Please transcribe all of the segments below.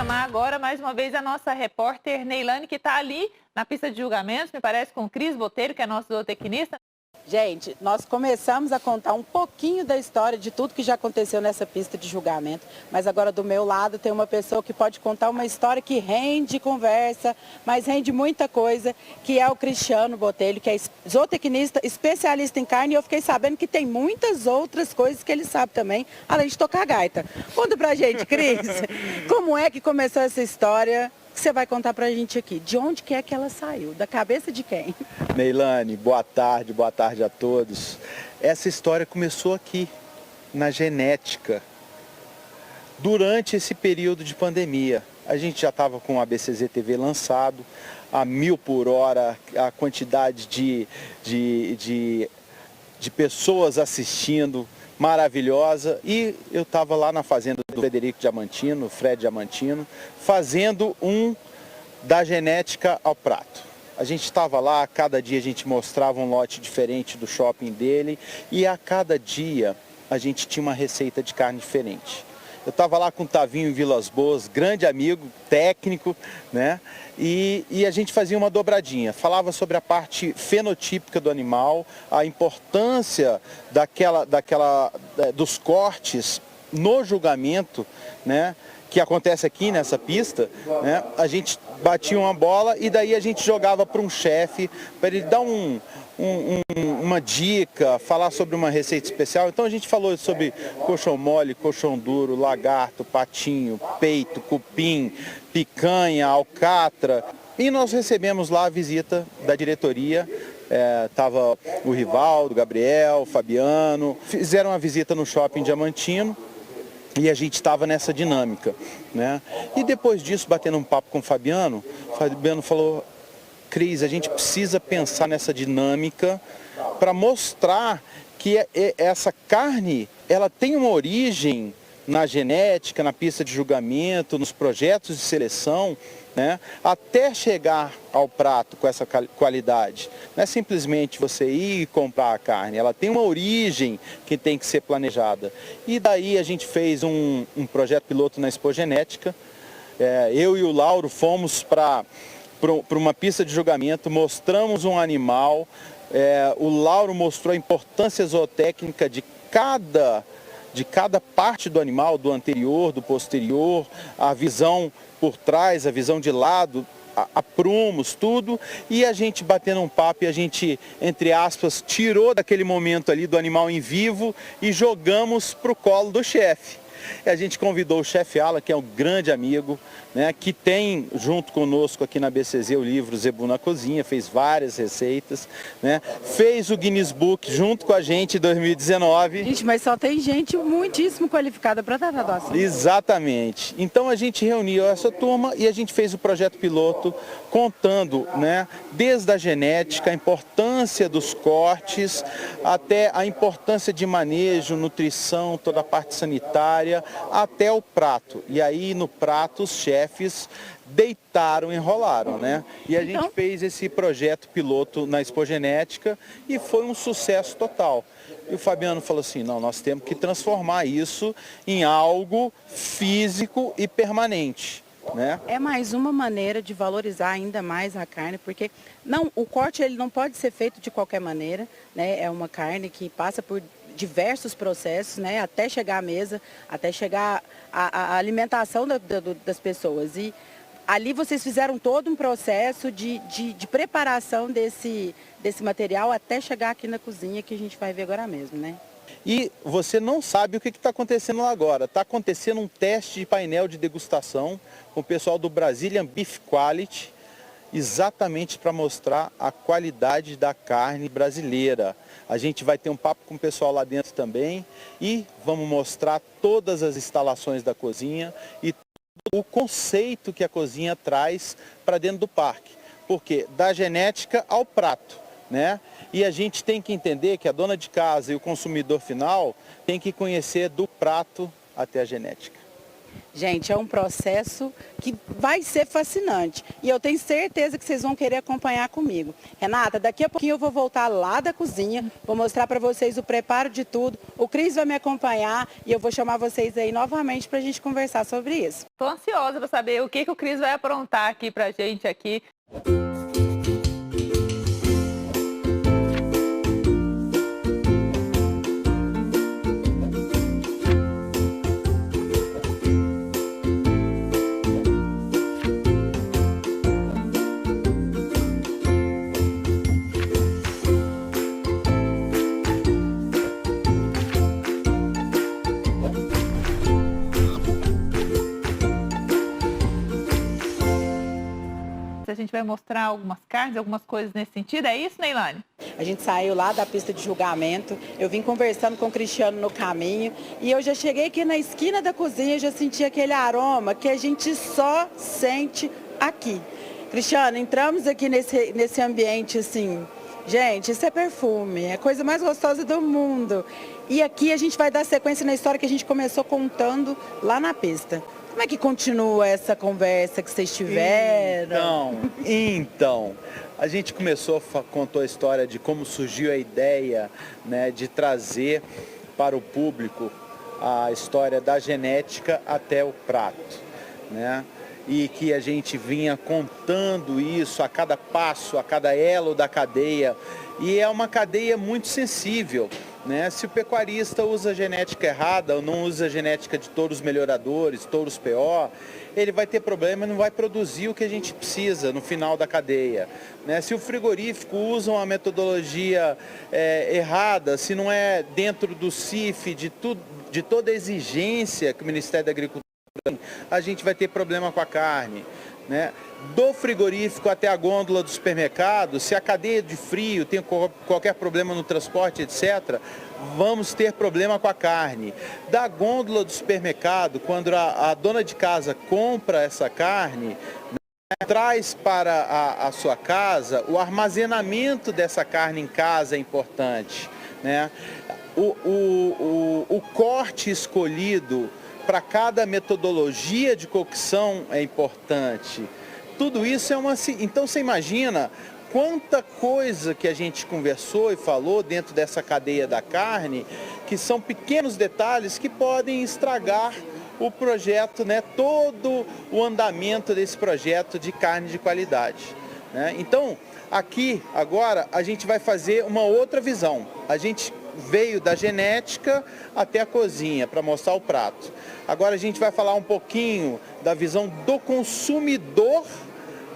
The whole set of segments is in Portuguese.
chamar agora mais uma vez a nossa repórter Neilane, que está ali na pista de julgamentos, me parece, com o Cris Botelho, que é nosso zootecnista. Gente, nós começamos a contar um pouquinho da história de tudo que já aconteceu nessa pista de julgamento, mas agora do meu lado tem uma pessoa que pode contar uma história que rende conversa, mas rende muita coisa, que é o Cristiano Botelho, que é zootecnista, especialista em carne, e eu fiquei sabendo que tem muitas outras coisas que ele sabe também, além de tocar gaita. Conta pra gente, Cris, como é que começou essa história que você vai contar pra gente aqui? De onde que é que ela saiu? Da cabeça de quem? Neilane, boa tarde a todos. Essa história começou aqui, na genética, durante esse período de pandemia. A gente já estava com o ABCZ TV lançado, a 1000 por hora, a quantidade de pessoas assistindo, maravilhosa, e eu estava lá na fazenda do Frederico Diamantino, Fred Diamantino, fazendo da genética ao prato. A gente estava lá, a cada dia a gente mostrava um lote diferente do shopping dele, e a cada dia a gente tinha uma receita de carne diferente. Eu estava lá com o Tavinho em Vilas Boas, grande amigo, técnico, né? E a gente fazia uma dobradinha, falava sobre a parte fenotípica do animal, a importância dos cortes no julgamento, né? Que acontece aqui nessa pista, né? A gente batia uma bola e daí a gente jogava para um chefe, para ele dar uma dica, falar sobre uma receita especial. Então a gente falou sobre colchão mole, colchão duro, lagarto, patinho, peito, cupim, picanha, alcatra. E nós recebemos lá a visita da diretoria. Tava o Rivaldo, o Gabriel, o Fabiano. Fizeram uma visita no shopping Diamantino. E a gente estava nessa dinâmica, né? E depois disso, batendo um papo com o Fabiano falou: Cris, a gente precisa pensar nessa dinâmica para mostrar que essa carne, ela tem uma origem na genética, na pista de julgamento, nos projetos de seleção, né? Até chegar ao prato com essa qualidade. Não é simplesmente você ir e comprar a carne, ela tem uma origem que tem que ser planejada. E daí a gente fez um projeto piloto na Expogenética. Eu e o Lauro fomos para uma pista de julgamento, mostramos um animal, o Lauro mostrou a importância zootécnica de cada parte do animal, do anterior, do posterior, a visão por trás, a visão de lado, aprumos, tudo, e a gente batendo um papo e a gente, entre aspas, tirou daquele momento ali do animal em vivo e jogamos para o colo do chefe. E a gente convidou o chefe Alan, que é um grande amigo, né, que tem junto conosco aqui na BCZ o livro Zebu na Cozinha, fez várias receitas, né, fez o Guinness Book junto com a gente em 2019. Gente, mas só tem gente muitíssimo qualificada para tratar do assunto. Exatamente. Então a gente reuniu essa turma e a gente fez o projeto piloto contando, né, desde a genética, a importância dos cortes, até a importância de manejo, nutrição, toda a parte sanitária, até o prato. E aí no prato os chefes deitaram e enrolaram, né? E a gente fez esse projeto piloto na Expogenética e foi um sucesso total. E o Fabiano falou assim: não, nós temos que transformar isso em algo físico e permanente, né? É mais uma maneira de valorizar ainda mais a carne, porque o corte ele não pode ser feito de qualquer maneira, né? É uma carne que passa por diversos processos, né, até chegar à mesa, até chegar à alimentação das pessoas. E ali vocês fizeram todo um processo de preparação desse material até chegar aqui na cozinha, que a gente vai ver agora mesmo, né? E você não sabe o que está acontecendo lá agora. Está acontecendo um teste de painel de degustação com o pessoal do Brazilian Beef Quality, exatamente para mostrar a qualidade da carne brasileira. A gente vai ter um papo com o pessoal lá dentro também e vamos mostrar todas as instalações da cozinha e o conceito que a cozinha traz para dentro do parque. Porque da genética ao prato, né? E a gente tem que entender que a dona de casa e o consumidor final tem que conhecer do prato até a genética. Gente, é um processo que vai ser fascinante e eu tenho certeza que vocês vão querer acompanhar comigo. Renata, daqui a pouquinho eu vou voltar lá da cozinha, vou mostrar para vocês o preparo de tudo. O Cris vai me acompanhar e eu vou chamar vocês aí novamente para a gente conversar sobre isso. Estou ansiosa para saber o que o Cris vai aprontar aqui para a gente aqui. A gente vai mostrar algumas carnes, algumas coisas nesse sentido. É isso, Neilane? A gente saiu lá da pista de julgamento, eu vim conversando com o Cristiano no caminho e eu já cheguei aqui na esquina da cozinha e já senti aquele aroma que a gente só sente aqui. Cristiano, entramos aqui nesse ambiente assim, gente, isso é perfume, é a coisa mais gostosa do mundo. E aqui a gente vai dar sequência na história que a gente começou contando lá na pista. Como é que continua essa conversa que vocês tiveram? Então, a gente contou a história de como surgiu a ideia, né, de trazer para o público a história da genética até o prato, né? E que a gente vinha contando isso a cada passo, a cada elo da cadeia. E é uma cadeia muito sensível, né? Se o pecuarista usa a genética errada ou não usa a genética de touros melhoradores, touros PO, ele vai ter problema e não vai produzir o que a gente precisa no final da cadeia, né? Se o frigorífico usa uma metodologia errada, se não é dentro do CIF, de toda a exigência que o Ministério da Agricultura tem, a gente vai ter problema com a carne, né? Do frigorífico até a gôndola do supermercado, se a cadeia de frio tem qualquer problema no transporte, etc., vamos ter problema com a carne. Da gôndola do supermercado, quando a dona de casa compra essa carne, né, traz para a sua casa, o armazenamento dessa carne em casa é importante, né? O corte escolhido para cada metodologia de cocção é importante. Tudo isso é uma... Então você imagina quanta coisa que a gente conversou e falou dentro dessa cadeia da carne, que são pequenos detalhes que podem estragar o projeto, né? Todo o andamento desse projeto de carne de qualidade, né? Então, aqui, agora, a gente vai fazer uma outra visão. A gente veio da genética até a cozinha para mostrar o prato. Agora a gente vai falar um pouquinho da visão do consumidor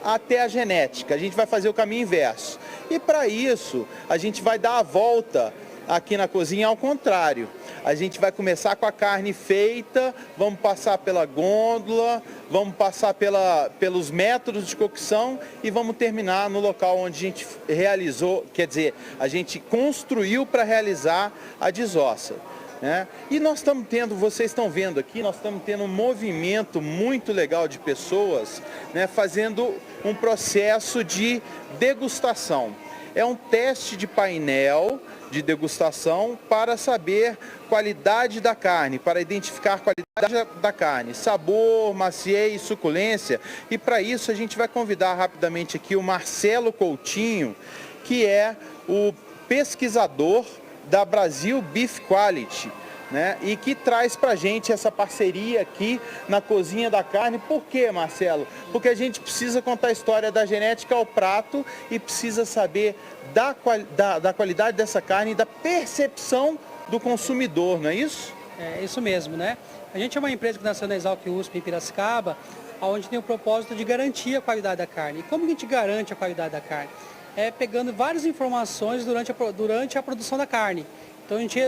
até a genética. A gente vai fazer o caminho inverso. E para isso, a gente vai dar a volta aqui na cozinha ao contrário. A gente vai começar com a carne feita, vamos passar pela gôndola, vamos passar pelos métodos de cocção e vamos terminar no local onde a gente realizou, quer dizer, a gente construiu para realizar a desossa, né? E nós estamos tendo, vocês estão vendo aqui, nós estamos tendo um movimento muito legal de pessoas, né, fazendo um processo de degustação. É um teste de painel de degustação para saber qualidade da carne, para identificar a qualidade da carne, sabor, maciez, suculência. E para isso a gente vai convidar rapidamente aqui o Marcelo Coutinho, que é o pesquisador da Brasil Beef Quality, né? E que traz para a gente essa parceria aqui na Cozinha da Carne. Por quê, Marcelo? Porque a gente precisa contar a história da genética ao prato e precisa saber da qualidade dessa carne e da percepção do consumidor, não é isso? É isso mesmo, né? A gente é uma empresa que nasceu na Exalc USP em Piracicaba, onde tem o propósito de garantir a qualidade da carne. E como a gente garante a qualidade da carne? É pegando várias informações durante a produção da carne. Então a gente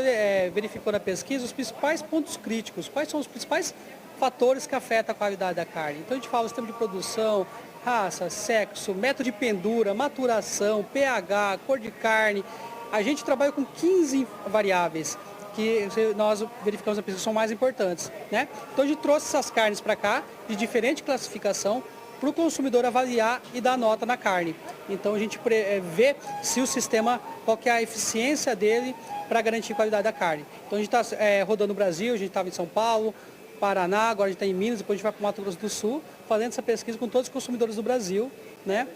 verificou na pesquisa os principais pontos críticos, quais são os principais fatores que afetam a qualidade da carne. Então a gente fala do sistema de produção, raça, sexo, método de pendura, maturação, pH, cor de carne. A gente trabalha com 15 variáveis que nós verificamos na pesquisa são mais importantes, né? Então a gente trouxe essas carnes para cá, de diferente classificação, para o consumidor avaliar e dar nota na carne. Então a gente vê se o sistema, qual que é a eficiência dele para garantir a qualidade da carne. Então a gente está rodando o Brasil, a gente estava em São Paulo, Paraná, agora a gente está em Minas, depois a gente vai para o Mato Grosso do Sul, fazendo essa pesquisa com todos os consumidores do Brasil, né?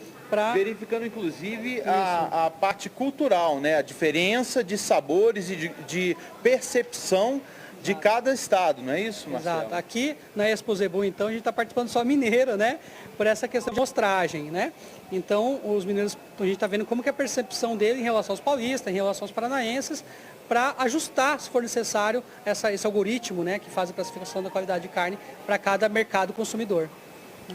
Verificando, inclusive, a parte cultural, né? A diferença de sabores e de percepção de cada estado, não é isso, Marcelo? Tá Exato. Aqui na Expo Zebu, então, a gente está participando só mineiro, né? Por essa questão de mostragem, né? Então, os mineiros, a gente está vendo como que é a percepção dele em relação aos paulistas, em relação aos paranaenses, para ajustar, se for necessário, esse algoritmo, né? Que faz a classificação da qualidade de carne para cada mercado consumidor.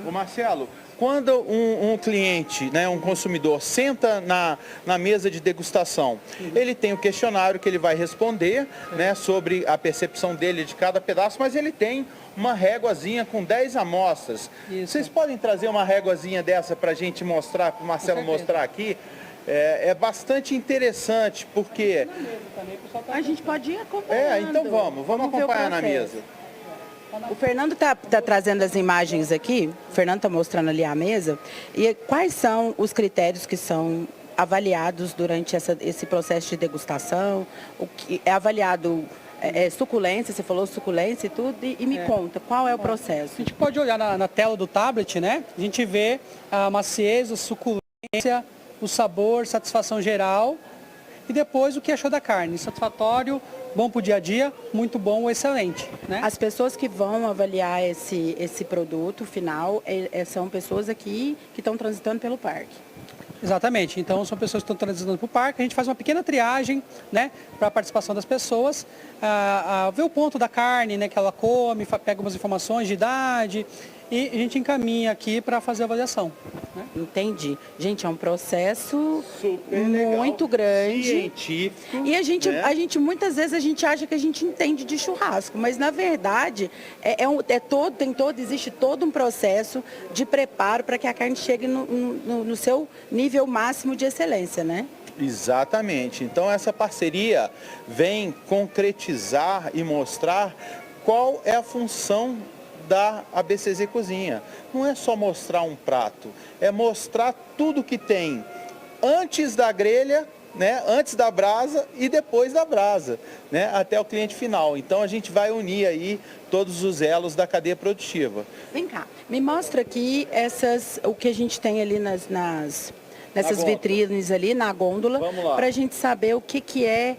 Ô Marcelo, quando um cliente, né, um consumidor, senta na mesa de degustação, ele tem o questionário que ele vai responder, né, sobre a percepção dele de cada pedaço, mas ele tem uma réguazinha com 10 amostras. Isso. Vocês podem trazer uma réguazinha dessa para a gente mostrar, para o Marcelo mostrar aqui? É bastante interessante, porque... A gente pode ir acompanhando. Então vamos ver o acompanhar na processo. mesa. O Fernando tá trazendo as imagens aqui, o Fernando está mostrando ali a mesa, e quais são os critérios que são avaliados durante esse processo de degustação? O que é avaliado suculência, você falou suculência e tudo, e me conta, qual é o processo? A gente pode olhar na tela do tablet, né? A gente vê a maciez, a suculência, o sabor, satisfação geral e depois o que achou da carne. Satisfatório, bom para o dia a dia, muito bom ou excelente, né? As pessoas que vão avaliar esse produto final são pessoas aqui que estão transitando pelo parque. Exatamente, então são pessoas que estão transitando para o parque, a gente faz uma pequena triagem, né, para a participação das pessoas, ver o ponto da carne, né, que ela come, pega algumas informações de idade e a gente encaminha aqui para fazer a avaliação. Né? Entendi. Gente, é um processo Super legal, muito grande. Científico. E a gente né? muitas vezes a gente acha que a gente entende de churrasco, mas na verdade existe todo um processo de preparo para que a carne chegue no seu nível máximo de excelência, né? Exatamente. Então essa parceria vem concretizar e mostrar qual é a função da ABCZ Cozinha. Não é só mostrar um prato, é mostrar tudo que tem antes da grelha, né, antes da brasa e depois da brasa, né, até o cliente final. Então a gente vai unir aí todos os elos da cadeia produtiva. Vem cá, me mostra aqui o que a gente tem ali nessas vitrines ali na gôndola, para a gente saber o que é,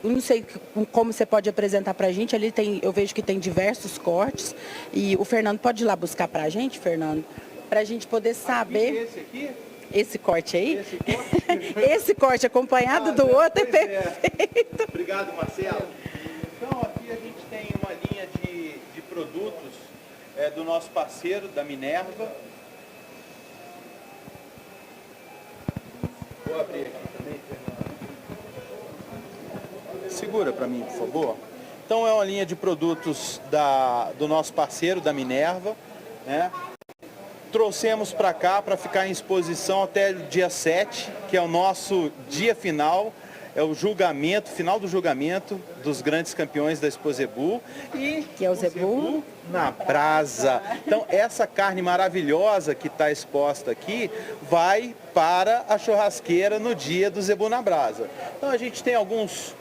não sei como você pode apresentar para a gente, ali eu vejo que tem diversos cortes, e o Fernando pode ir lá buscar para a gente, Fernando, para a gente poder saber... Esse aqui? Esse corte aí? Esse corte? Esse corte acompanhado do outro é perfeito. Obrigado, Marcelo. Então aqui a gente tem uma linha de produtos do nosso parceiro, da Minerva. Vou abrir aqui também, Fernando. Segura para mim, por favor. Então é uma linha de produtos do nosso parceiro, da Minerva, né? Trouxemos para cá para ficar em exposição até o dia 7, que é o nosso dia final, é o julgamento, final do julgamento dos grandes campeões da Expo Zebu. E que é o Zebu na brasa. Então essa carne maravilhosa que está exposta aqui vai para a churrasqueira no dia do Zebu na brasa. Então a gente tem alguns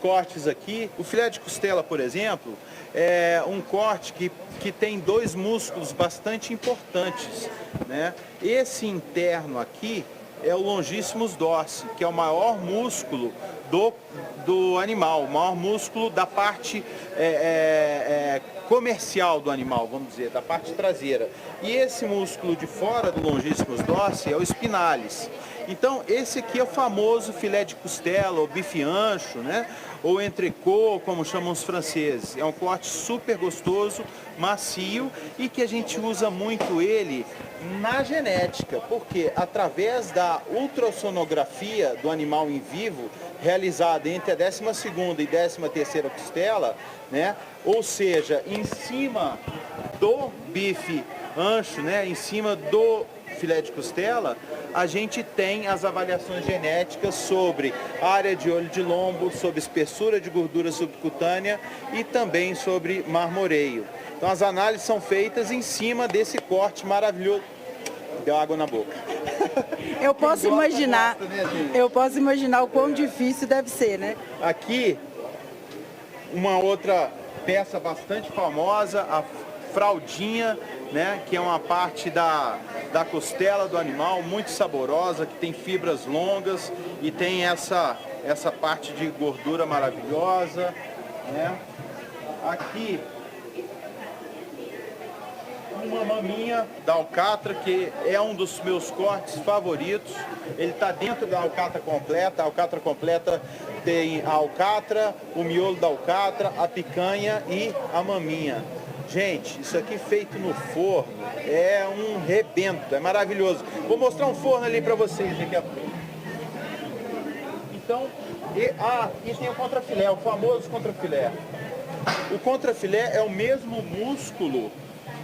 cortes aqui. O filé de costela, por exemplo, é um corte que tem dois músculos bastante importantes, né? Esse interno aqui é o longíssimos dorsi, que é o maior músculo do animal, o maior músculo da parte comercial do animal, vamos dizer, da parte traseira. E esse músculo de fora do longíssimos dorsi é o spinalis. Então, esse aqui é o famoso filé de costela, ou bife ancho, né? Ou entrecô, como chamam os franceses. É um corte super gostoso, macio e que a gente usa muito ele na genética, porque através da ultrassonografia do animal em vivo, realizada entre a 12ª e 13ª costela, né? Ou seja, em cima do bife ancho, né? Em cima do filé de costela, a gente tem as avaliações genéticas sobre área de olho de lombo, sobre espessura de gordura subcutânea e também sobre marmoreio. Então as análises são feitas em cima desse corte maravilhoso. Deu água na boca. Eu posso imaginar o quão difícil deve ser, né? Aqui, uma outra peça bastante famosa, a fraldinha, né, que é uma parte da costela do animal, muito saborosa, que tem fibras longas e tem essa parte de gordura maravilhosa, né? Aqui uma maminha da alcatra, que é um dos meus cortes favoritos. Ele está dentro da alcatra completa. A alcatra completa tem a alcatra, o miolo da alcatra, a picanha e a maminha. Gente, isso aqui feito no forno é um rebento, é maravilhoso. Vou mostrar um forno ali para vocês daqui a pouco. Então, e tem o contrafilé, o famoso contrafilé. O contrafilé é o mesmo músculo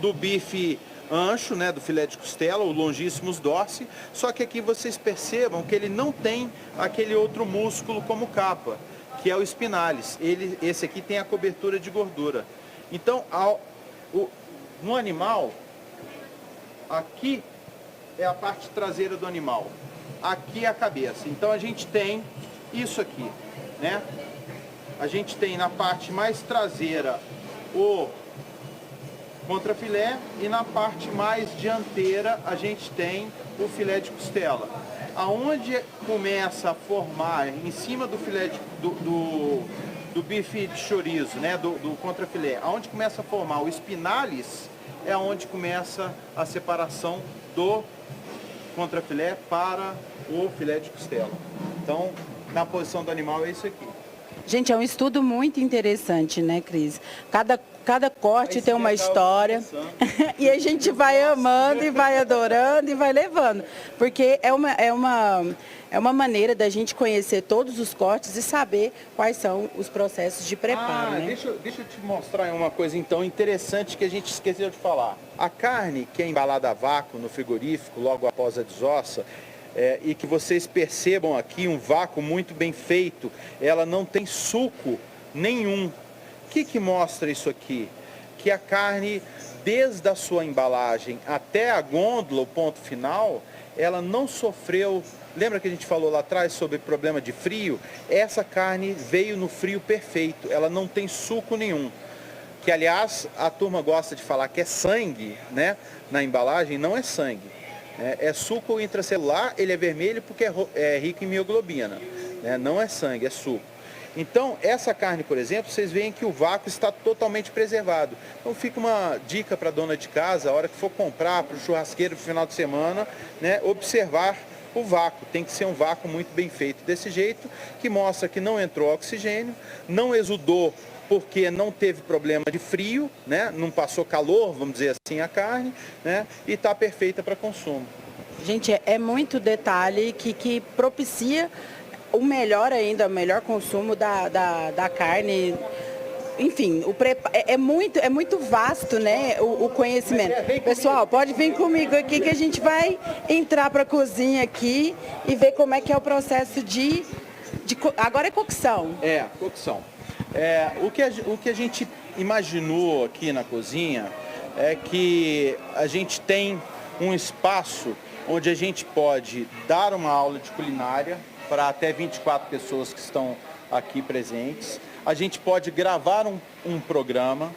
do bife ancho, né, do filé de costela, o Longissimus dorsi, só que aqui vocês percebam que ele não tem aquele outro músculo como capa, que é o spinalis. Esse aqui tem a cobertura de gordura. Então, no animal, aqui é a parte traseira do animal, aqui é a cabeça. Então a gente tem isso aqui, né? A gente tem na parte mais traseira o contrafilé e na parte mais dianteira a gente tem o filé de costela. Aonde começa a formar em cima do filé do bife de chorizo, né, do contrafilé, aonde começa a formar o spinalis é onde começa a separação do contrafilé para o filé de costela. Então, na posição do animal é isso aqui. Gente, é um estudo muito interessante, né, Cris? Cada corte tem uma história e a gente vai amando e vai adorando e vai levando, porque é uma maneira da gente conhecer todos os cortes e saber quais são os processos de preparo, né? Deixa eu te mostrar uma coisa então interessante que a gente esqueceu de falar. A carne que é embalada a vácuo no frigorífico logo após a desossa, e que vocês percebam aqui um vácuo muito bem feito, ela não tem suco nenhum. O que mostra isso aqui? Que a carne, desde a sua embalagem até a gôndola, o ponto final, ela não sofreu. Lembra que a gente falou lá atrás sobre problema de frio? Essa carne veio no frio perfeito, ela não tem suco nenhum. Que aliás, a turma gosta de falar que é sangue, né? Na embalagem, não é sangue. É suco intracelular, ele é vermelho porque é rico em mioglobina, né? Não é sangue, é suco. Então, essa carne, por exemplo, vocês veem que o vácuo está totalmente preservado. Então, fica uma dica para a dona de casa, a hora que for comprar para o churrasqueiro no final de semana, né, observar o vácuo. Tem que ser um vácuo muito bem feito desse jeito, que mostra que não entrou oxigênio, não exudou porque não teve problema de frio, né? Não passou calor, vamos dizer assim, a carne, né? E está perfeita para consumo. Gente, é muito detalhe que propicia o melhor ainda, o melhor consumo da carne. Enfim, é muito vasto, né, o conhecimento. Pessoal, pode vir comigo aqui que a gente vai entrar para a cozinha aqui e ver como é que é o processo de agora é cocção. Cocção. O que a gente imaginou aqui na cozinha é que a gente tem um espaço onde a gente pode dar uma aula de culinária para até 24 pessoas que estão aqui presentes. A gente pode gravar um programa,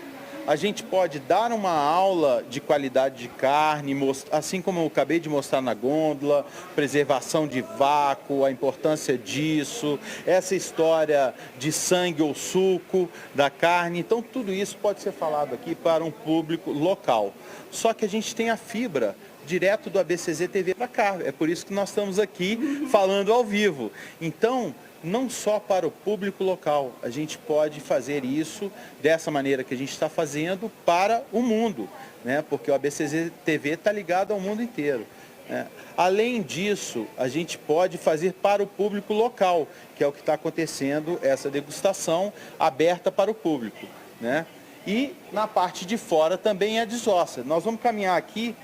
a gente pode dar uma aula de qualidade de carne, assim como eu acabei de mostrar na gôndola, preservação de vácuo, a importância disso, essa história de sangue ou suco da carne. Então, tudo isso pode ser falado aqui para um público local. Só que a gente tem a fibra direto do ABCZ TV para cá. É por isso que nós estamos aqui falando ao vivo. Então, não só para o público local, a gente pode fazer isso dessa maneira que a gente está fazendo para o mundo, né? Porque o ABCZ TV está ligado ao mundo inteiro, né? Além disso, a gente pode fazer para o público local, que é o que está acontecendo, essa degustação aberta para o público, né? E na parte de fora também é desossa. Nós vamos caminhar aqui.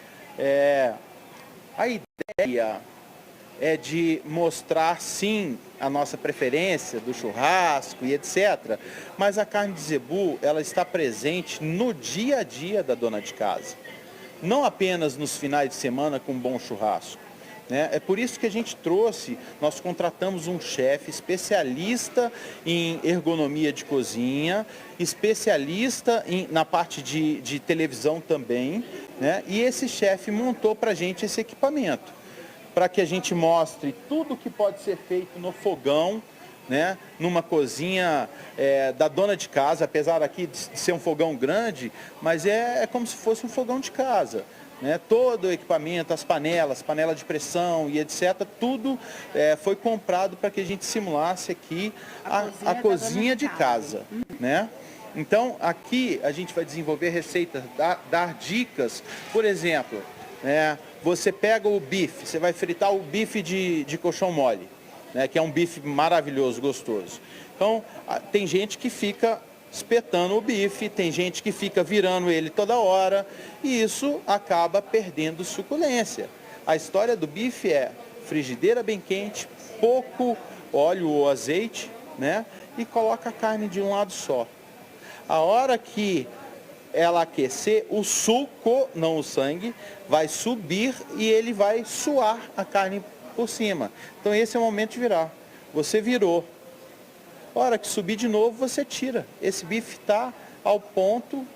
A ideia é de mostrar, sim, a nossa preferência do churrasco e etc. Mas a carne de zebu, ela está presente no dia a dia da dona de casa. Não apenas nos finais de semana com um bom churrasco. né? É por isso que a gente trouxe, nós contratamos um chefe especialista em ergonomia de cozinha, especialista na parte de televisão também, né? E esse chefe montou para a gente esse equipamento, para que a gente mostre tudo que pode ser feito no fogão, né? Numa cozinha da dona de casa, apesar aqui de ser um fogão grande, mas é como se fosse um fogão de casa. Né? Todo o equipamento, as panelas, panela de pressão e etc., tudo foi comprado para que a gente simulasse aqui a cozinha de casa. Né? Então, aqui a gente vai desenvolver receitas, dar dicas. Por exemplo, você pega o bife, você vai fritar o bife de colchão mole, né, que é um bife maravilhoso, gostoso. Então, tem gente que fica espetando o bife, tem gente que fica virando ele toda hora, e isso acaba perdendo suculência. A história do bife é frigideira bem quente, pouco óleo ou azeite, né, e coloca a carne de um lado só. A hora que ela aquecer, o suco, não o sangue, vai subir e ele vai suar a carne por cima. Então esse é o momento de virar. Você virou. A hora que subir de novo, você tira. Esse bife está ao ponto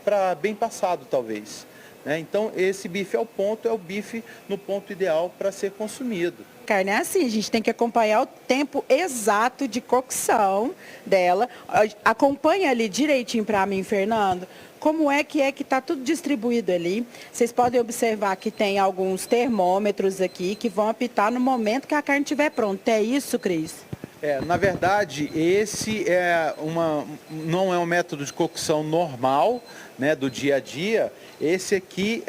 para bem passado, talvez. Né? Então esse bife é o bife no ponto ideal para ser consumido. Carne é assim, a gente tem que acompanhar o tempo exato de cocção dela. Acompanha ali direitinho para mim, Fernando. Como é que está tudo distribuído ali? Vocês podem observar que tem alguns termômetros aqui que vão apitar no momento que a carne estiver pronta. É isso, Cris? Na verdade, esse não é um método de cocção normal, né, do dia a dia. Esse aqui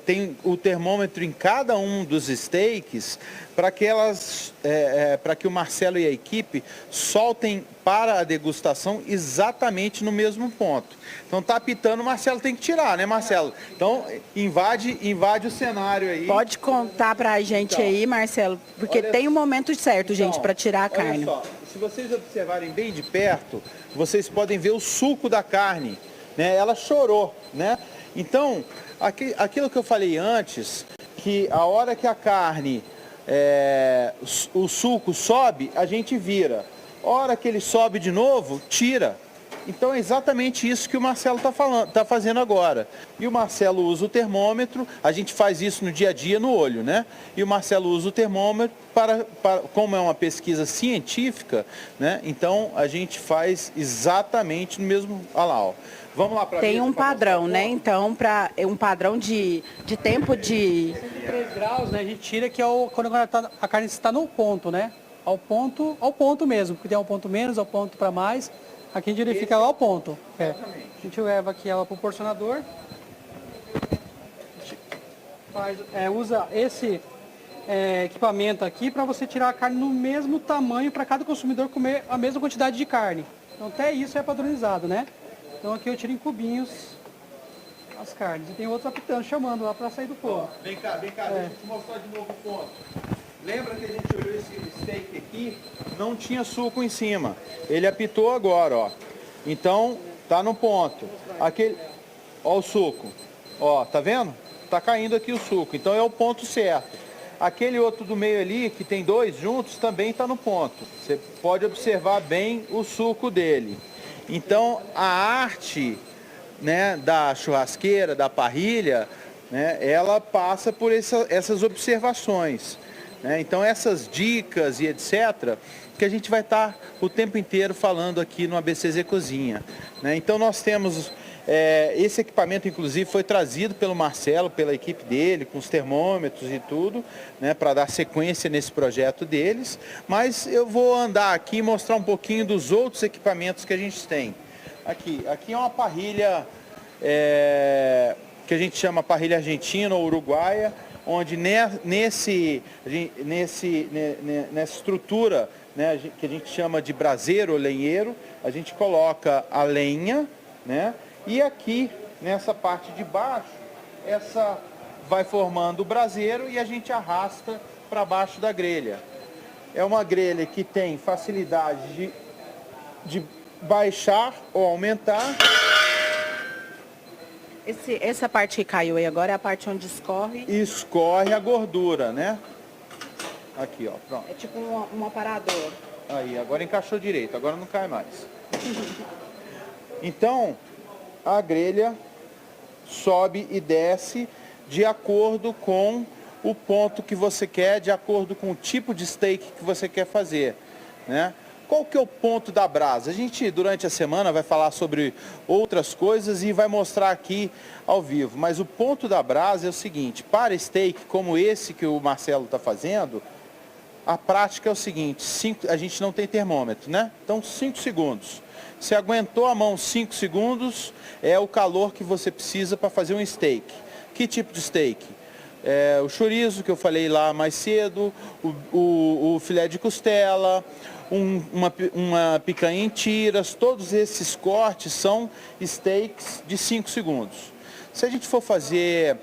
tem o termômetro em cada um dos steaks para que o Marcelo e a equipe soltem para a degustação exatamente no mesmo ponto. Então tá apitando, o Marcelo tem que tirar, né, Marcelo? Então invade o cenário aí. Pode contar para a gente aí, Marcelo, porque tem um momento certo, gente, para tirar a carne. Olha só, se vocês observarem bem de perto, vocês podem ver o suco da carne, né? Ela chorou, né? Então, aquilo que eu falei antes, que a hora que a carne, o suco sobe, a gente vira. A hora que ele sobe de novo, tira. Então é exatamente isso que o Marcelo está fazendo agora. E o Marcelo usa o termômetro, a gente faz isso no dia a dia no olho, né? E o Marcelo usa o termômetro como é uma pesquisa científica, né? Então a gente faz exatamente no mesmo. Olha lá, ó. Vamos lá para Tem um padrão, né? Então, um padrão de tempo de 3 graus, né? A gente tira que quando a carne está no ponto, né? Ao ponto mesmo, porque tem um ponto menos, ao ponto para mais. Aqui a gente verifica ao ponto. A gente leva aqui ela para o porcionador. Usa esse equipamento aqui para você tirar a carne no mesmo tamanho para cada consumidor comer a mesma quantidade de carne. Então até isso é padronizado, né? Então aqui eu tiro em cubinhos as carnes. E tem outros apitando, chamando lá para sair do forno. Vem cá, deixa eu te mostrar de novo o ponto. Lembra que a gente olhou esse steak aqui? Não tinha suco em cima. Ele apitou agora, ó. Então, tá no ponto. Ó o suco. Ó, tá vendo? Tá caindo aqui o suco. Então é o ponto certo. Aquele outro do meio ali, que tem 2 juntos, também tá no ponto. Você pode observar bem o suco dele. Então, a arte, né, da churrasqueira, da parrilha, né, ela passa por essas observações. Então essas dicas e etc, que a gente vai estar o tempo inteiro falando aqui no ABCZ Cozinha. Então nós temos, esse equipamento inclusive foi trazido pelo Marcelo, pela equipe dele, com os termômetros e tudo, né, para dar sequência nesse projeto deles, mas eu vou andar aqui e mostrar um pouquinho dos outros equipamentos que a gente tem. Aqui é uma parrilha que a gente chama parrilha argentina ou uruguaia, onde nessa estrutura, né, que a gente chama de braseiro ou lenheiro, a gente coloca a lenha, né, e aqui nessa parte de baixo, essa vai formando o braseiro e a gente arrasta para baixo da grelha. É uma grelha que tem facilidade de baixar ou aumentar. Essa parte que caiu aí agora é a parte onde escorre? Escorre a gordura, né? Aqui, ó, pronto. É tipo um aparador. Aí, agora encaixou direito, agora não cai mais. Então, a grelha sobe e desce de acordo com o ponto que você quer, de acordo com o tipo de steak que você quer fazer, né? Qual que é o ponto da brasa? A gente, durante a semana, vai falar sobre outras coisas e vai mostrar aqui ao vivo. Mas o ponto da brasa é o seguinte, para steak como esse que o Marcelo está fazendo, a prática é o seguinte, a gente não tem termômetro, né? Então, 5 segundos. Se aguentou a mão 5 segundos, é o calor que você precisa para fazer um steak. Que tipo de steak? O chorizo, que eu falei lá mais cedo, o filé de costela, uma picanha em tiras, todos esses cortes são steaks de 5 segundos. Se a gente for fazer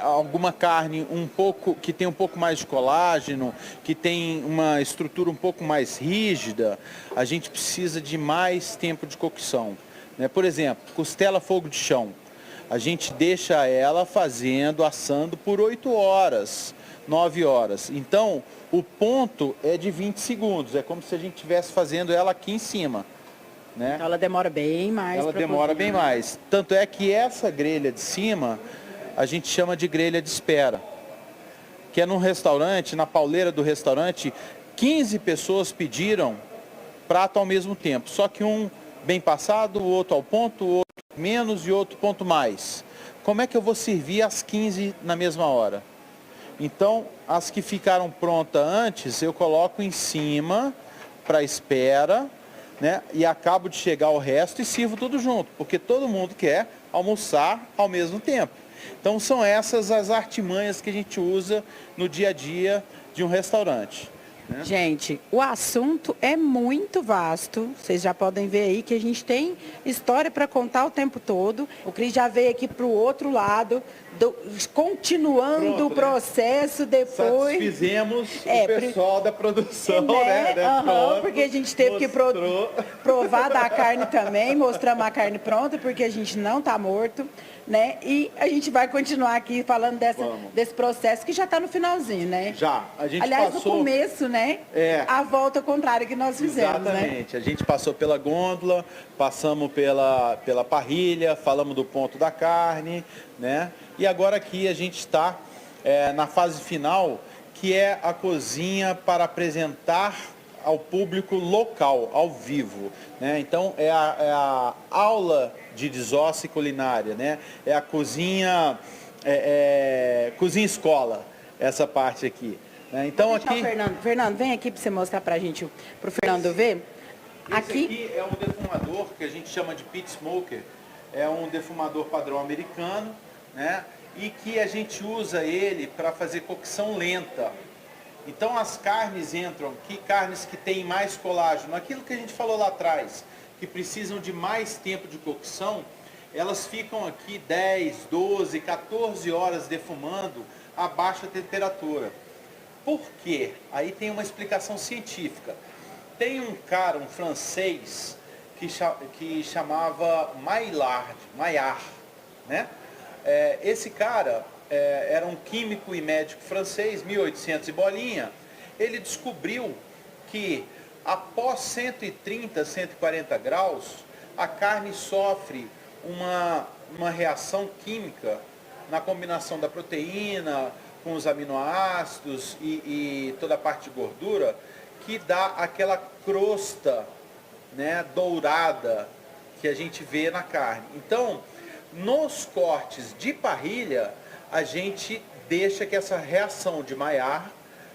alguma carne que tem um pouco mais de colágeno, que tem uma estrutura um pouco mais rígida, a gente precisa de mais tempo de cocção, né? Por exemplo, costela fogo de chão. A gente deixa ela assando por 8 horas, 9 horas. Então, o ponto é de 20 segundos. É como se a gente estivesse fazendo ela aqui em cima, né? Então, ela demora bem mais. Ela demora bem mais. Tanto é que essa grelha de cima, a gente chama de grelha de espera. Que é num restaurante, na pauleira do restaurante, 15 pessoas pediram prato ao mesmo tempo. Só que um bem passado, o outro ao ponto, o outro menos e outro ponto mais. Como é que eu vou servir as 15 na mesma hora? Então, as que ficaram prontas antes, eu coloco em cima para espera, né? E acabo de chegar o resto e sirvo tudo junto, porque todo mundo quer almoçar ao mesmo tempo. Então, são essas as artimanhas que a gente usa no dia a dia de um restaurante. Gente, o assunto é muito vasto, vocês já podem ver aí que a gente tem história para contar o tempo todo. O Cris já veio aqui para o outro lado, continuando Pronto, o processo, né? Depois... Satisfizemos o pessoal da produção, né? Pronto, porque a gente teve que provar da carne também, mostramos a carne pronta, porque a gente não está morto, né? E a gente vai continuar aqui falando desse processo que já está no finalzinho, né? Já. A gente Aliás, passou... no começo, né? A volta contrária que nós fizemos, Exatamente. Né? A gente passou pela gôndola, passamos pela parrilha, falamos do ponto da carne, né? E agora aqui a gente está na fase final, que é a cozinha para apresentar ao público local, ao vivo, né? Então é a aula de desosse culinária, né? É a cozinha, cozinha escola, essa parte aqui. Né? Então aqui... Fernando, vem aqui para você mostrar para a gente, para o Fernando ver. Esse aqui é um defumador que a gente chama de pit smoker, é um defumador padrão americano, né? E que a gente usa ele para fazer cocção lenta. Então as carnes entram aqui, carnes que têm mais colágeno, aquilo que a gente falou lá atrás, que precisam de mais tempo de cocção, elas ficam aqui 10, 12, 14 horas defumando a baixa temperatura. Por quê? Aí tem uma explicação científica. Tem um cara, um francês, que chamava Maillard, né? Esse cara era um químico e médico francês, 1800 e bolinha. Ele descobriu que após 130, 140 graus, a carne sofre uma reação química na combinação da proteína com os aminoácidos e toda a parte de gordura, que dá aquela crosta, né, dourada que a gente vê na carne. Então, nos cortes de parrilha, a gente deixa que essa reação de Maillard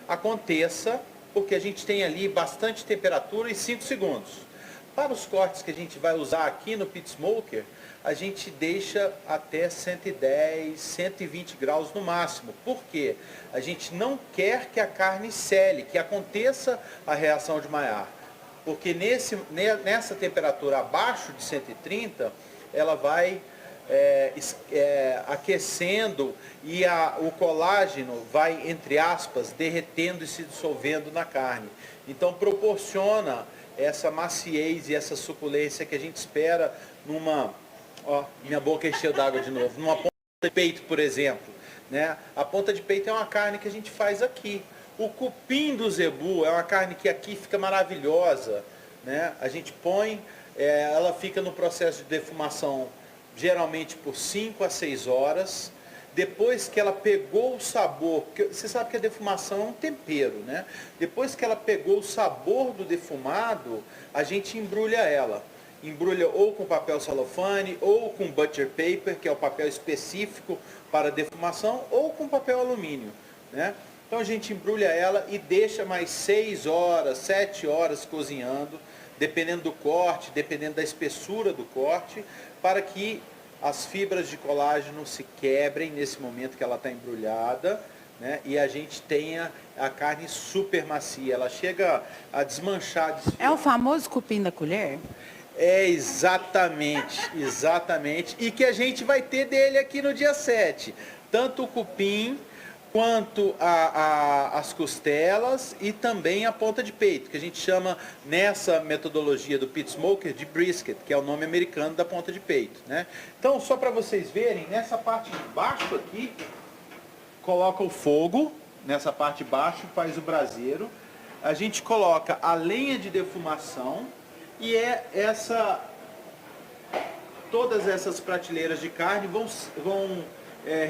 aconteça, porque a gente tem ali bastante temperatura e 5 segundos. Para os cortes que a gente vai usar aqui no pit smoker, a gente deixa até 110, 120 graus no máximo. Por quê? A gente não quer que a carne sele, que aconteça a reação de Maillard. Porque nessa temperatura abaixo de 130, ela vai aquecendo e o colágeno vai, entre aspas, derretendo e se dissolvendo na carne. Então proporciona essa maciez e essa suculência que a gente espera Ó, minha boca encheu d'água de novo. Numa ponta de peito, por exemplo, né? A ponta de peito é uma carne que a gente faz aqui. O cupim do zebu é uma carne que aqui fica maravilhosa, né? A gente põe, ela fica no processo de defumação geralmente por 5 a 6 horas. Depois que ela pegou o sabor, porque você sabe que a defumação é um tempero, né? Depois que ela pegou o sabor do defumado, a gente embrulha ela. Embrulha ou com papel celofane, ou com butcher paper, que é o papel específico para defumação, ou com papel alumínio, né? Então a gente embrulha ela e deixa mais 6 horas, 7 horas cozinhando, dependendo do corte, dependendo da espessura do corte, para que as fibras de colágeno se quebrem nesse momento que ela está embrulhada, né? E a gente tenha a carne super macia, ela chega a desmanchar. É o famoso cupim da colher? É, exatamente, exatamente. E que a gente vai ter dele aqui no dia 7. Tanto o cupim, quanto as costelas e também a ponta de peito, que a gente chama nessa metodologia do pit smoker de brisket, que é o nome americano da ponta de peito, né? Então, só para vocês verem, nessa parte de baixo aqui, coloca o fogo, nessa parte de baixo faz o braseiro, a gente coloca a lenha de defumação e todas essas prateleiras de carne vão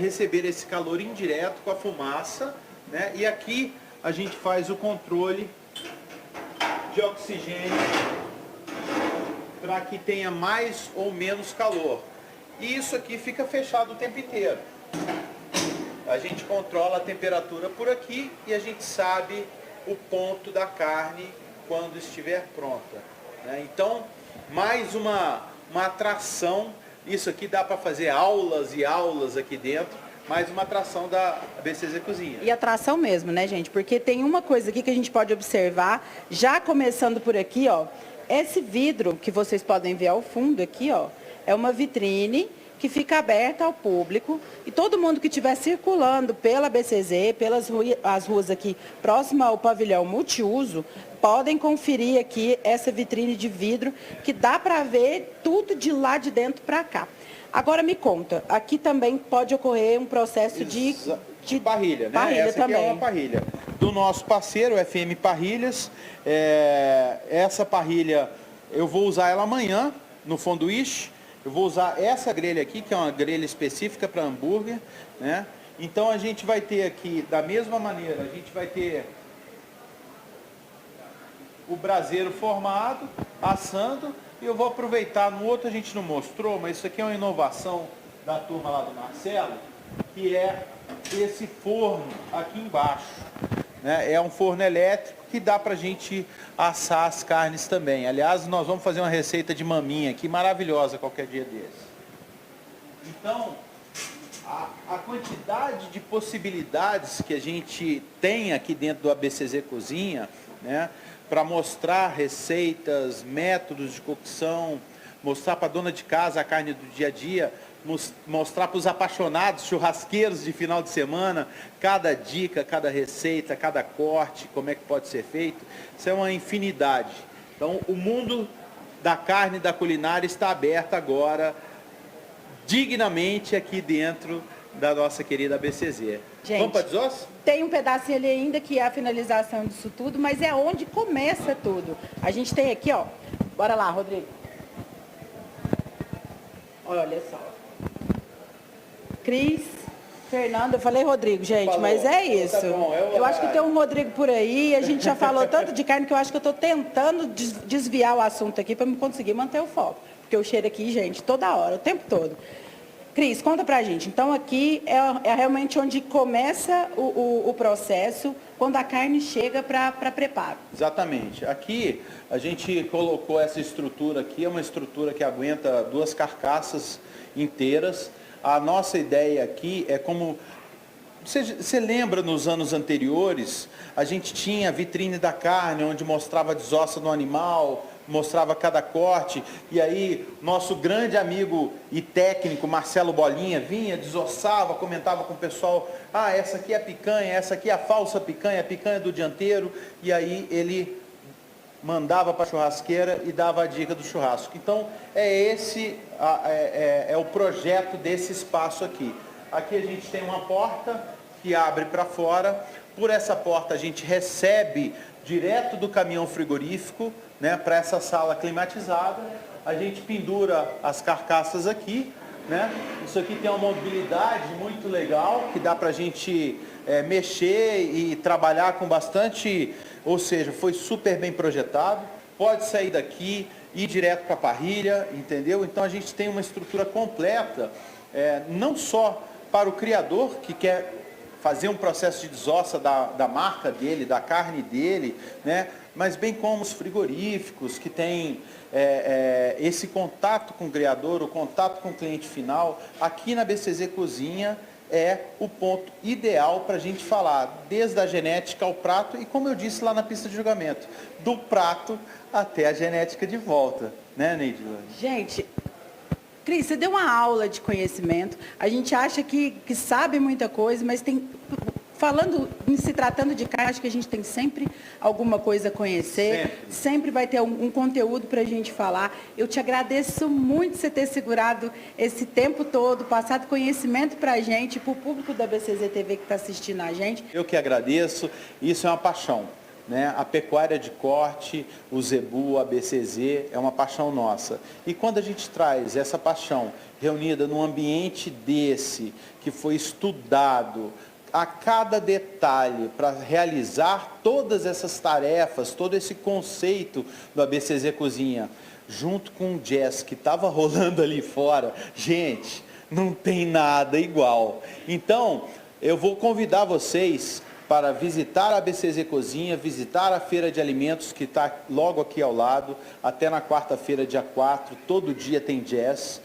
receber esse calor indireto com a fumaça, né? E aqui a gente faz o controle de oxigênio para que tenha mais ou menos calor. E isso aqui fica fechado o tempo inteiro. A gente controla a temperatura por aqui e a gente sabe o ponto da carne quando estiver pronta, né? Então, mais uma atração. Isso aqui dá para fazer aulas e aulas aqui dentro, mais uma atração da BCZ Cozinha. E atração mesmo, né, gente? Porque tem uma coisa aqui que a gente pode observar, já começando por aqui, ó. Esse vidro que vocês podem ver ao fundo aqui, ó, é uma vitrine que fica aberta ao público e todo mundo que estiver circulando pela BCZ, pelas as ruas aqui próximo ao pavilhão multiuso, podem conferir aqui essa vitrine de vidro que dá para ver tudo de lá de dentro para cá. Agora me conta, aqui também pode ocorrer um processo de parrilha, né? Parrilha essa também. aqui é uma parrilha do nosso parceiro, FM Parrilhas. Essa parrilha eu vou usar ela amanhã no sanduíche. Eu vou usar essa grelha aqui, que é uma grelha específica para hambúrguer, né? Então a gente vai ter aqui, da mesma maneira, a gente vai ter o braseiro formado, assando, e eu vou aproveitar, no outro a gente não mostrou, mas isso aqui é uma inovação da turma lá do Marcelo, que é esse forno aqui embaixo, né? É um forno elétrico que dá pra gente assar as carnes também. Aliás, nós vamos fazer uma receita de maminha aqui, maravilhosa, qualquer dia desse. Então, a quantidade de possibilidades que a gente tem aqui dentro do ABCZ Cozinha, né, para mostrar receitas, métodos de cocção, mostrar para a dona de casa a carne do dia a dia, mostrar para os apaixonados churrasqueiros de final de semana, cada dica, cada receita, cada corte, como é que pode ser feito. Isso é uma infinidade. Então, o mundo da carne e da culinária está aberto agora, dignamente aqui dentro da nossa querida BCZ. Gente, vamos para desosso? Tem um pedacinho ali ainda que é a finalização disso tudo, mas é onde começa tudo. A gente tem aqui, ó, bora lá, Rodrigo. Olha só. Cris, Fernando, eu falei Rodrigo, gente, falou, mas é isso. Tá bom, eu acho que tem um Rodrigo por aí, a gente já falou tanto de carne que eu acho que eu estou tentando desviar o assunto aqui para me conseguir manter o foco. Porque eu cheiro aqui, gente, toda hora, o tempo todo. Cris, conta pra gente. Então aqui é realmente onde começa o processo, quando a carne chega para preparo. Exatamente. Aqui a gente colocou essa estrutura aqui, é uma estrutura que aguenta 2 carcaças inteiras. A nossa ideia aqui é como... Você lembra nos anos anteriores, a gente tinha a vitrine da carne, onde mostrava a desossa do animal, mostrava cada corte, e aí nosso grande amigo e técnico Marcelo Bolinha vinha, desossava, comentava com o pessoal, essa aqui é a picanha, essa aqui é a falsa picanha, a picanha do dianteiro, e aí ele mandava para a churrasqueira e dava a dica do churrasco. Então, esse é o projeto desse espaço aqui. Aqui a gente tem uma porta que abre para fora. Por essa porta a gente recebe direto do caminhão frigorífico, né, para essa sala climatizada. A gente pendura as carcaças aqui, né? Isso aqui tem uma mobilidade muito legal, que dá para a gente mexer e trabalhar com bastante, ou seja, foi super bem projetado. Pode sair daqui, ir direto para a parrilha, entendeu? Então a gente tem uma estrutura completa, não só para o criador que quer fazer um processo de desossa da marca dele, da carne dele, né? Mas bem como os frigoríficos que têm esse contato com o criador, o contato com o cliente final. Aqui na BCZ Cozinha é o ponto ideal para a gente falar, desde a genética ao prato e, como eu disse lá na pista de julgamento, do prato até a genética de volta, né, Neidilane? Gente, Cris, você deu uma aula de conhecimento. A gente acha que sabe muita coisa, mas tem... se tratando de carne, acho que a gente tem sempre alguma coisa a conhecer. Sempre vai ter um conteúdo para a gente falar. Eu te agradeço muito você ter segurado esse tempo todo, passado conhecimento para a gente, para o público da BCZ TV que está assistindo a gente. Eu que agradeço. Isso é uma paixão, né? A pecuária de corte, o zebu, a BCZ, é uma paixão nossa. E quando a gente traz essa paixão reunida num ambiente desse, que foi estudado a cada detalhe para realizar todas essas tarefas, todo esse conceito do ABCZ Cozinha, junto com o jazz que estava rolando ali fora, gente, não tem nada igual. Então, eu vou convidar vocês para visitar a ABCZ Cozinha, visitar a Feira de Alimentos, que está logo aqui ao lado, até na quarta-feira, dia 4, todo dia tem jazz.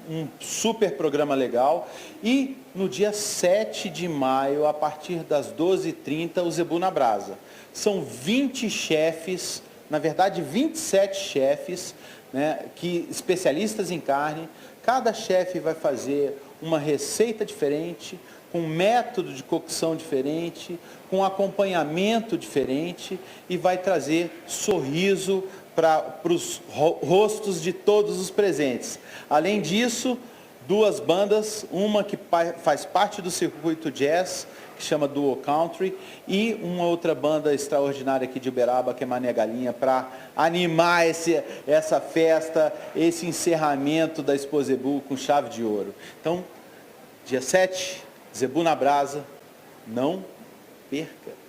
Um super programa legal. E no dia 7 de maio, a partir das 12h30, o Zebu na Brasa. São 20 chefes, na verdade 27 chefes, né, especialistas em carne. Cada chefe vai fazer uma receita diferente, com um método de cocção diferente, com um acompanhamento diferente e vai trazer sorriso para os rostos de todos os presentes. Além disso, duas bandas, uma que faz parte do circuito jazz, que chama Duo Country, e uma outra banda extraordinária aqui de Uberaba, que é Mané Galinha, para animar essa festa, esse encerramento da Expo Zebu com chave de ouro. Então, dia 7, Zebu na Brasa, não perca!